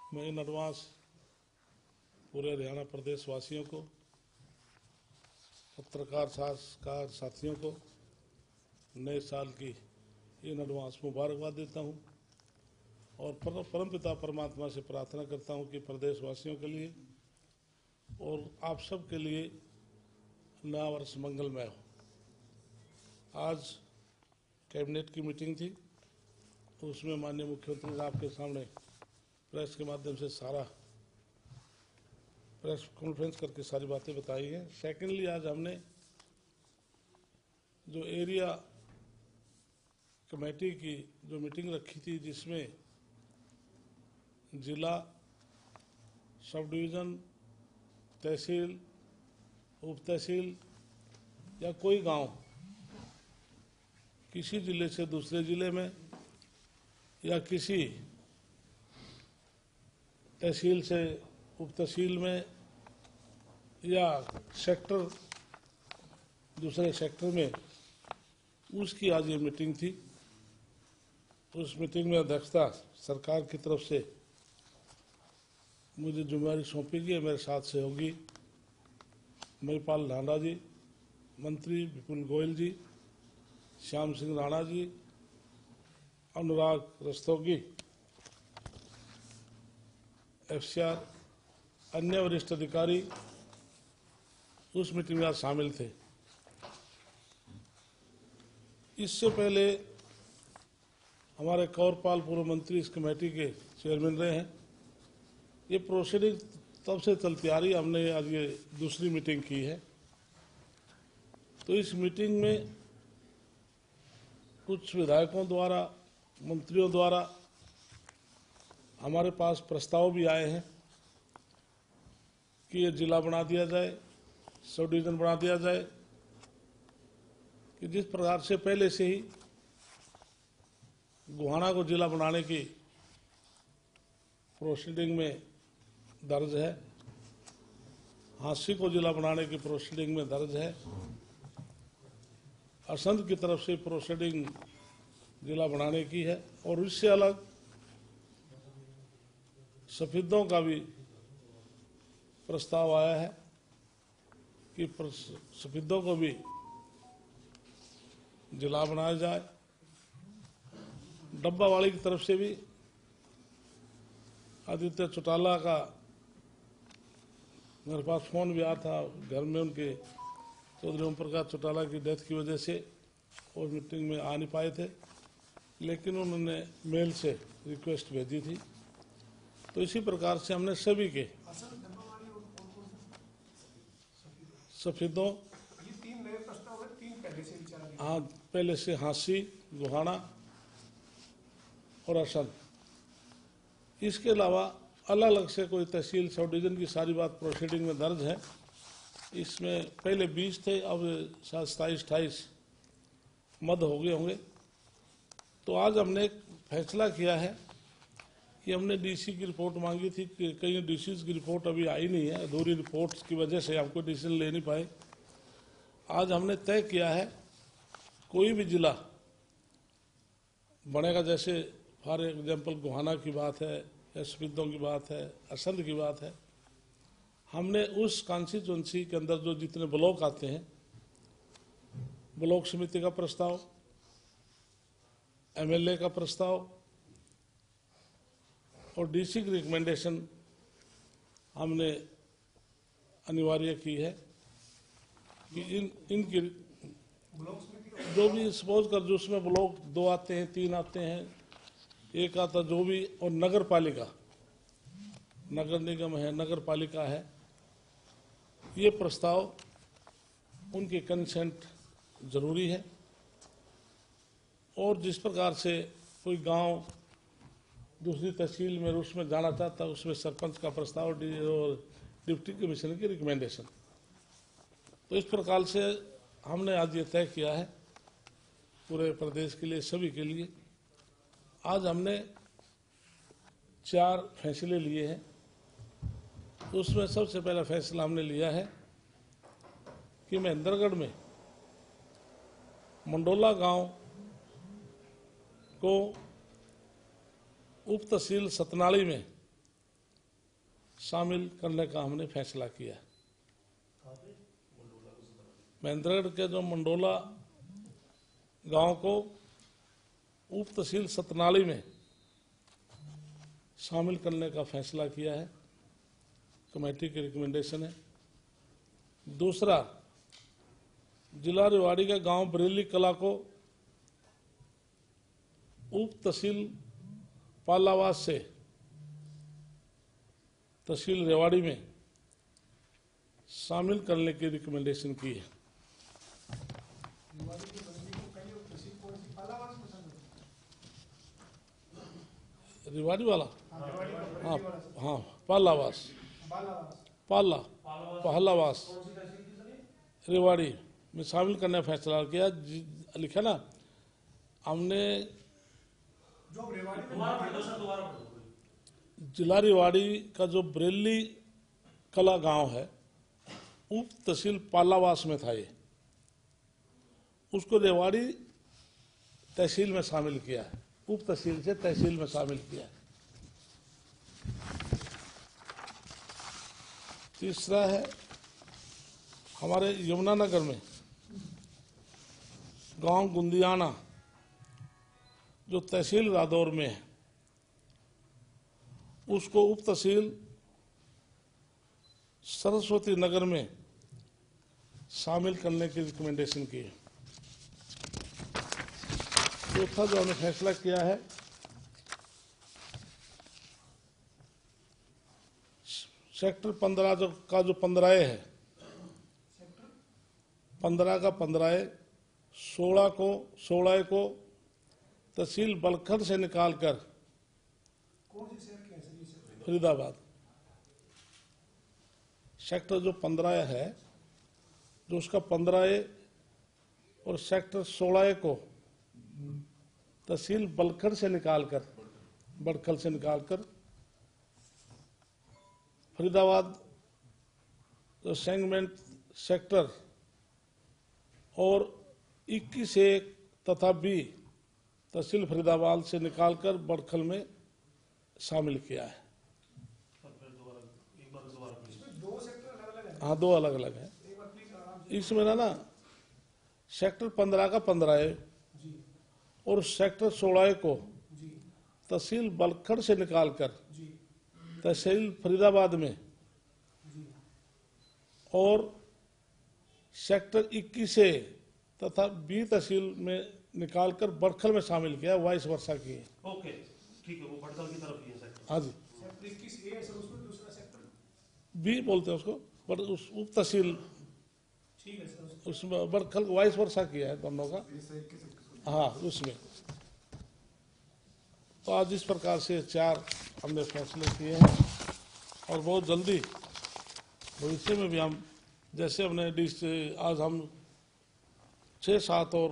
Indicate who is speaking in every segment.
Speaker 1: मैं in advance पूरे हरियाणा प्रदेश वासियों को, पत्रकार साथियों को नए साल की इन एडवांस मुबारकबाद देता हूं और परमपिता परमात्मा से प्रार्थना करता हूं कि प्रदेशवासियों के लिए और आप सब के लिए नया वर्ष मंगलमय हो। आज कैबिनेट की मीटिंग थी तो उसमें माननीय मुख्यमंत्री ने आपके सामने प्रेस के माध्यम से सारा प्रेस कॉन्फ्रेंस करके सारी बातें बताई हैं। सेकेंडली, आज हमने जो एरिया कमेटी की जो मीटिंग रखी थी, जिसमें जिला, सब डिवीज़न, तहसील, उप तहसील या कोई गांव किसी जिले से दूसरे जिले में या किसी तहसील से उप तहसील में या सेक्टर दूसरे सेक्टर में, उसकी आज ये मीटिंग थी। उस मीटिंग में अध्यक्षता सरकार की तरफ से मुझे जिम्मेदारी सौंपी गई है। मेरे साथ सहयोगी महिपाल ढांडा जी, मंत्री विपुल गोयल जी, श्याम सिंह राणा जी, अनुराग रस्तोगी, FCR, अन्य वरिष्ठ अधिकारी उस मीटिंग में आज शामिल थे। इससे पहले हमारे कौरपाल पूर्व मंत्री इस कमेटी के चेयरमैन रहे हैं। ये प्रोसीडिंग तब से चलती आ रही, हमने आज ये दूसरी मीटिंग की है। तो इस मीटिंग में कुछ विधायकों द्वारा, मंत्रियों द्वारा हमारे पास प्रस्ताव भी आए हैं कि ये जिला बना दिया जाए, सब डिवीजन बना दिया जाए, कि जिस प्रकार से पहले से ही गोहाना को जिला बनाने की प्रोसीडिंग में दर्ज है, हांसी को जिला बनाने की प्रोसीडिंग में दर्ज है, असंध की तरफ से प्रोसीडिंग जिला बनाने की है, और इससे अलग सफेदों का भी प्रस्ताव आया है कि सफेदों को भी जिला बनाया जाए। डब्बा वाली की तरफ से भी आदित्य चौटाला का मेरे पास फोन भी आया था। घर में उनके चौधरी ओम प्रकाश चौटाला की डेथ की वजह से वो मीटिंग में आ नहीं पाए थे, लेकिन उन्होंने मेल से रिक्वेस्ट भेजी थी। तो इसी प्रकार से हमने सभी के सफेदों,
Speaker 2: ये 3 नए प्रस्ताव है, 3 पहले से विचार किया।
Speaker 1: हाँ, पहले से हांसी, गोहाना और असंध। इसके अलावा अलग अलग से कोई तहसील, सब डिवीजन की सारी बात प्रोसीडिंग में दर्ज है। इसमें पहले 20 थे, अब 27-28 मद हो गए होंगे। तो आज हमने एक फैसला किया है कि हमने डीसी की रिपोर्ट मांगी थी कि कई डीसीज की रिपोर्ट अभी आई नहीं है, अधूरी रिपोर्ट्स की वजह से हमको डिसीजन ले नहीं पाए। आज हमने तय किया है कोई भी जिला बनेगा, जैसे फॉर एग्जाम्पल गोहाना की बात है या सफेदों की बात है, असंध की बात है, हमने उस कॉन्स्टिट्यूंसी के अंदर जो जितने ब्लॉक आते हैं, ब्लॉक समिति का प्रस्ताव, MLA का प्रस्ताव और DC की रिकमेंडेशन हमने अनिवार्य की है कि इनकी जो भी सपोज कर, जो उसमें ब्लॉक 2 आते हैं, 3 आते हैं, 1 आता जो भी, और नगर पालिका, नगर निगम है, नगर पालिका है, ये प्रस्ताव उनके कंसेंट जरूरी है। और जिस प्रकार से कोई गांव दूसरी तहसील में उसमें जाना चाहता है, उसमें सरपंच का प्रस्ताव और डिप्टी कमिश्नर की रिकमेंडेशन। तो इस प्रकार से हमने आज ये तय किया है पूरे प्रदेश के लिए, सभी के लिए। आज हमने 4 फैसले लिए हैं। उसमें सबसे पहला फैसला हमने लिया है कि महेंद्रगढ़ में मंडोला गांव को उप तहसील सतनाली में शामिल करने का हमने फैसला किया। महेंद्रगढ़ के जो मंडोला गांव को उप तहसील सतनाली में शामिल करने का फैसला किया है, कमेटी की रिकमेंडेशन है। दूसरा, जिला रेवाड़ी का गांव बरेली कला को उप तहसील पालावास से तहसील रेवाड़ी में शामिल करने की रिकमेंडेशन की है।
Speaker 2: रेवाड़ी की बंदी को कई उप तहसील कौन सी पालावास में शामिल है?
Speaker 1: रेवाड़ी वाला,
Speaker 2: रेवाड़ी का
Speaker 1: हाँ
Speaker 2: बरेली वाला से
Speaker 1: हाँ, पालावास,
Speaker 2: बालावास
Speaker 1: पहलावास रेवाड़ी में शामिल करने का फैसला किया। लिखा ना हमने,
Speaker 2: जो रेवाड़ी में
Speaker 1: जिला रेवाड़ी का जो बरेली कला गांव है उप तहसील पालावास में था, ये उसको रेवाड़ी तहसील में शामिल किया है, उप तहसील से तहसील में शामिल किया है। तीसरा है, हमारे यमुनानगर में गांव गुंदियाना जो तहसील रादौर में है, उसको उप तहसील सरस्वती नगर में शामिल करने की रिकमेंडेशन की है। चौथा जो हमने फैसला किया है, सेक्टर 15 का जो 15 है, 15 का 15, 16 को तहसील बलखर से निकालकर
Speaker 2: कौन से शहर के हैं सर ये सब?
Speaker 1: फरीदाबाद। सेक्टर जो 15 है, जो उसका 15 और सेक्टर 16 को तहसील बलखर से निकालकर, बड़खल से निकालकर फरीदाबाद जो सेगमेंट सेक्टर और 21A तथा B तहसील फरीदाबाद से निकालकर बड़खल में शामिल किया है।
Speaker 2: इसमें दो सेक्टर अलग अलग है।
Speaker 1: हाँ, दो अलग अलग है।
Speaker 2: एक बार प्लीज आराम से
Speaker 1: इसमें ना सेक्टर 15 का 15
Speaker 2: जी
Speaker 1: और सेक्टर 16 को
Speaker 2: जी
Speaker 1: तहसील बलखड़ से निकालकर
Speaker 2: जी
Speaker 1: तहसील फरीदाबाद में
Speaker 2: जी
Speaker 1: और सेक्टर 21A तथा B तहसील में निकालकर बड़खल में शामिल किया, वाइस वर्षा की है।
Speaker 3: ओके, ठीक है, वो बड़कल की तरफ ही है सेक्टर।
Speaker 1: हाँ जी,
Speaker 2: सेक्टर 21A है सर, उसमें दूसरा सेक्टर
Speaker 1: B बोलते हैं उसको, बट उस उप तहसील
Speaker 2: ठीक है सर।
Speaker 1: उसमें बड़खल वाइस वर्षा किया है दोनों का। हाँ, उसमें तो आज इस प्रकार से 4 हमने फैसले किए हैं और बहुत जल्दी भविष्य में भी हम, जैसे हमने आज हम 6-7 और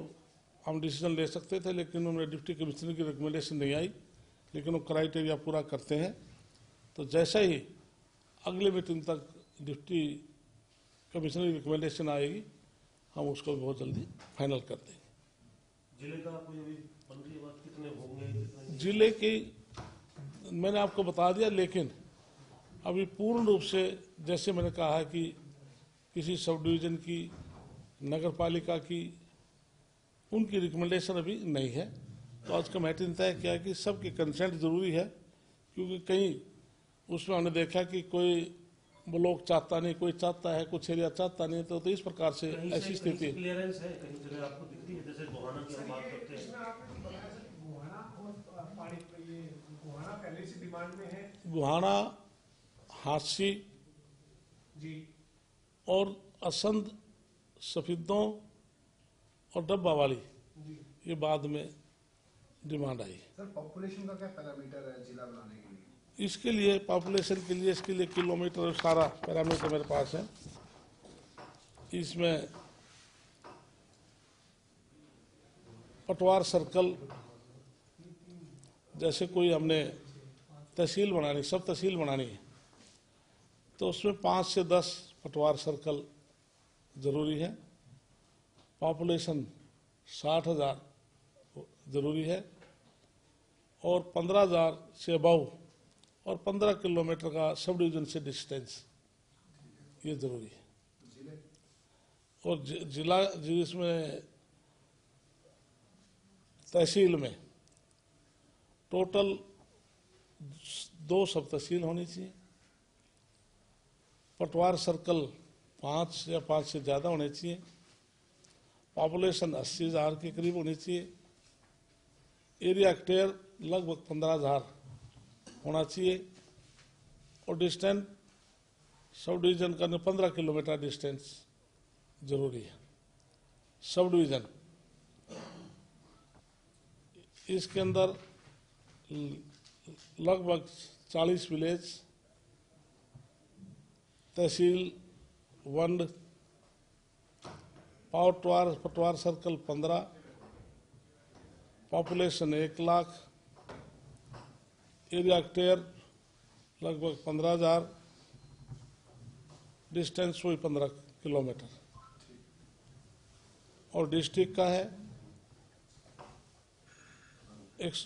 Speaker 1: हम डिसीजन ले सकते थे, लेकिन उन्होंने डिप्टी कमिश्नर की रिकमेंडेशन नहीं आई, लेकिन वो क्राइटेरिया पूरा करते हैं। तो जैसे ही अगले मीटिंग तक डिप्टी कमिश्नर की रिकमेंडेशन आएगी, हम उसको बहुत जल्दी फाइनल कर देंगे।
Speaker 3: जिले का कोई अभी मंत्री बात कितने होंगे, कितने
Speaker 1: जिले की मैंने आपको बता दिया, लेकिन अभी पूर्ण रूप से जैसे मैंने कहा है कि किसी सब डिवीजन की, नगर पालिका की, उनकी रिकमेंडेशन अभी नहीं है। तो आज कमेटी ने तय किया कि सबकी कंसेंट जरूरी है, क्योंकि कहीं उसमें हमने देखा कि कोई ब्लॉक चाहता नहीं, कोई चाहता है, कुछ एरिया चाहता नहीं, तो इस प्रकार से ऐसी स्थिति।
Speaker 3: क्लियरेंस है, कहीं जगह आपको दिखती है, जैसे गोहाना की हम बात करते हैं।
Speaker 2: इसमें आपने बताया सर गोहाना और पानी ये गोहाना पहले से डिमांड में है
Speaker 1: गुहाना, हादसी
Speaker 2: जी
Speaker 1: और असंध, सफीदों और डब्बा वाली,
Speaker 2: जी
Speaker 1: ये बाद में डिमांड आई।
Speaker 4: सर पॉपुलेशन का क्या पैरामीटर है जिला बनाने के लिए?
Speaker 1: इसके लिए पॉपुलेशन के लिए, इसके लिए किलोमीटर सारा पैरामीटर मेरे पास है। इसमें पटवार सर्कल, जैसे कोई हमने तहसील बनानी, सब तहसील बनानी है, तो उसमें 5 से 10 पटवार सर्कल जरूरी है। पॉपुलेशन 60,000 जरूरी है और 15,000 से अबव और 15 किलोमीटर का सब डिवीजन से डिस्टेंस, ये जरूरी है।
Speaker 4: जिले
Speaker 1: और जिला जिसमें तहसील में टोटल 2 सब तहसील होनी चाहिए। पटवार सर्कल 5 या 5 से ज़्यादा होने चाहिए। पॉपुलेशन 80,000 के करीब होनी चाहिए। एरिया हेक्टेयर लगभग 15,000 होना चाहिए। और डिस्टेंस सब डिवीजन करने 15 किलोमीटर डिस्टेंस जरूरी है। सब डिवीजन इसके अंदर लगभग 40 विलेज, तहसील 1, पटवार circle 15, population 1 lakh, area hectare लगभग 15,000, डिस्टेंस हुई 15 किलोमीटर। और डिस्ट्रिक्ट का है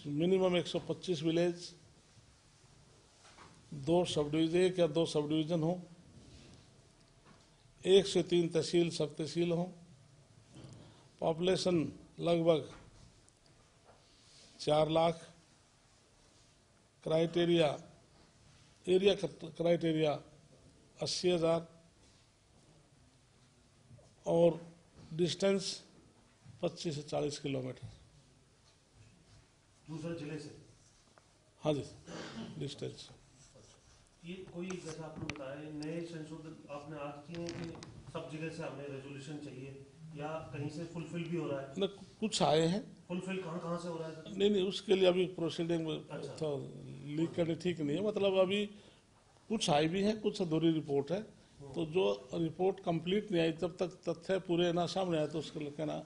Speaker 1: मिनिमम 125 विलेज, 2 सब डिवीजन, 1 या 2 सब डिवीजन हो, 1 से 3 तहसील सब तहसील हो, पॉपुलेशन लगभग 4 लाख, क्राइटेरिया एरिया क्राइटेरिया 80,000 और डिस्टेंस 25 से 40 किलोमीटर।
Speaker 3: दूसरे जिले से
Speaker 1: हाँ जी, डिस्टेंस।
Speaker 3: ये कोई जैसा आपने बताया ये नए संशोधन आपने आज किए हैं कि सब जगह से हमें रेजोल्यूशन चाहिए या कहीं से फुलफिल भी हो रहा है?
Speaker 1: न कुछ आए हैं,
Speaker 3: फुलफिल कहाँ से हो रहा है?
Speaker 1: नहीं उसके लिए अभी प्रोसीडिंग में
Speaker 3: अच्छा।
Speaker 1: तो लीक करने ठीक नहीं है। मतलब अभी कुछ आए भी हैं, कुछ अधूरी रिपोर्ट है। तो जो रिपोर्ट कंप्लीट नहीं आई तब तक तथ्य पूरे ना सामने आए तो उसके लिए कहना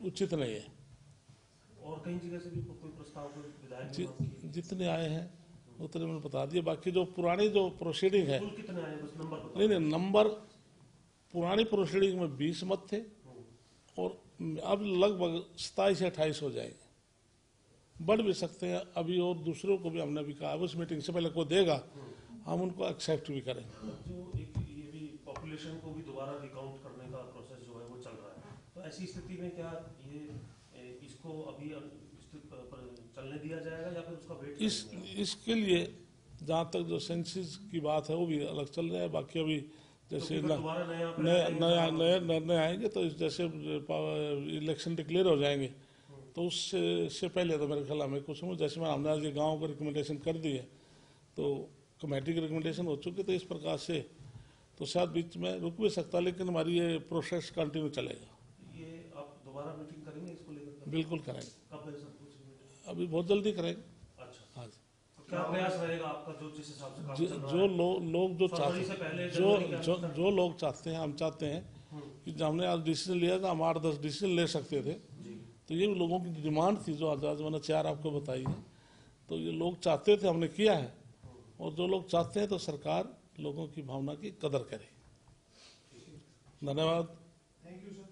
Speaker 1: उचित नहीं है।
Speaker 3: और कई जगह से भी कोई प्रस्ताव कोई विधायक ने मांग की?
Speaker 1: जितने आए हैं उतने मैंने बता दिए। बाकी जो पुरानी जो प्रोसीडिंग है,
Speaker 3: कुल कितने आए बस नंबर बताओ।
Speaker 1: नहीं नंबर पुरानी प्रोसीडिंग में 20 मत थे और अब लगभग 27 या 28 हो जाएंगे, बढ़ भी सकते हैं अभी। और दूसरों को भी हमने भी कहा उस मीटिंग से पहले कोई देगा हम उनको एक्सेप्ट भी करेंगे।
Speaker 3: जो एक ये भी पॉपुलेशन को भी दोबारा रिकाउंट करने का प्रोसेस जो है वो चल रहा है, तो ऐसी स्थिति में क्या ये इसको अभी चलने दिया जाएगा या फिर उसका वेट?
Speaker 1: इसके लिए जहाँ तक जो सेंसिस की बात है वो भी अलग चल रहा है। बाकी अभी जैसे नए निर्णय आएंगे तो जैसे इलेक्शन डिक्लेयर हो जाएंगे तो उससे पहले तो मेरे ख्याल में कुछ जैसे मैं हमने आज ये गाँव को रिकमेंडेशन कर दी है तो कमेटी की रिकमेंडेशन हो चुकी, तो इस प्रकार से तो शायद बीच में रुक भी सकता, लेकिन हमारी ये प्रोसेस कंटिन्यू चलेगा।
Speaker 3: ये आप दोबारा मीटिंग करेंगे इसको लेकर?
Speaker 1: बिल्कुल करेंगे,
Speaker 3: कब है सब कुछ?
Speaker 1: अभी बहुत जल्दी करेंगे।
Speaker 3: अच्छा,
Speaker 1: हाँ जी।
Speaker 3: तो क्या प्रयास रहेगा आपका जो जिस हिसाब से काम चल रहा
Speaker 1: जो
Speaker 3: है?
Speaker 1: लोग जो
Speaker 3: फरवरी से
Speaker 1: चाहते
Speaker 3: पहले
Speaker 1: हैं
Speaker 3: जनवरी के अंदर?
Speaker 1: जो लोग चाहते हैं, हम चाहते हैं कि जब हमने आज डिसीजन लिया था हम 8-10 डिसीजन ले सकते थे, तो ये लोगों की डिमांड थी जो आज मैंने 4 आपको बताई है। तो ये लोग चाहते थे, हमने किया है। और जो लोग चाहते हैं तो सरकार लोगों की भावना की कदर करे। धन्यवाद।
Speaker 2: Thank you sir.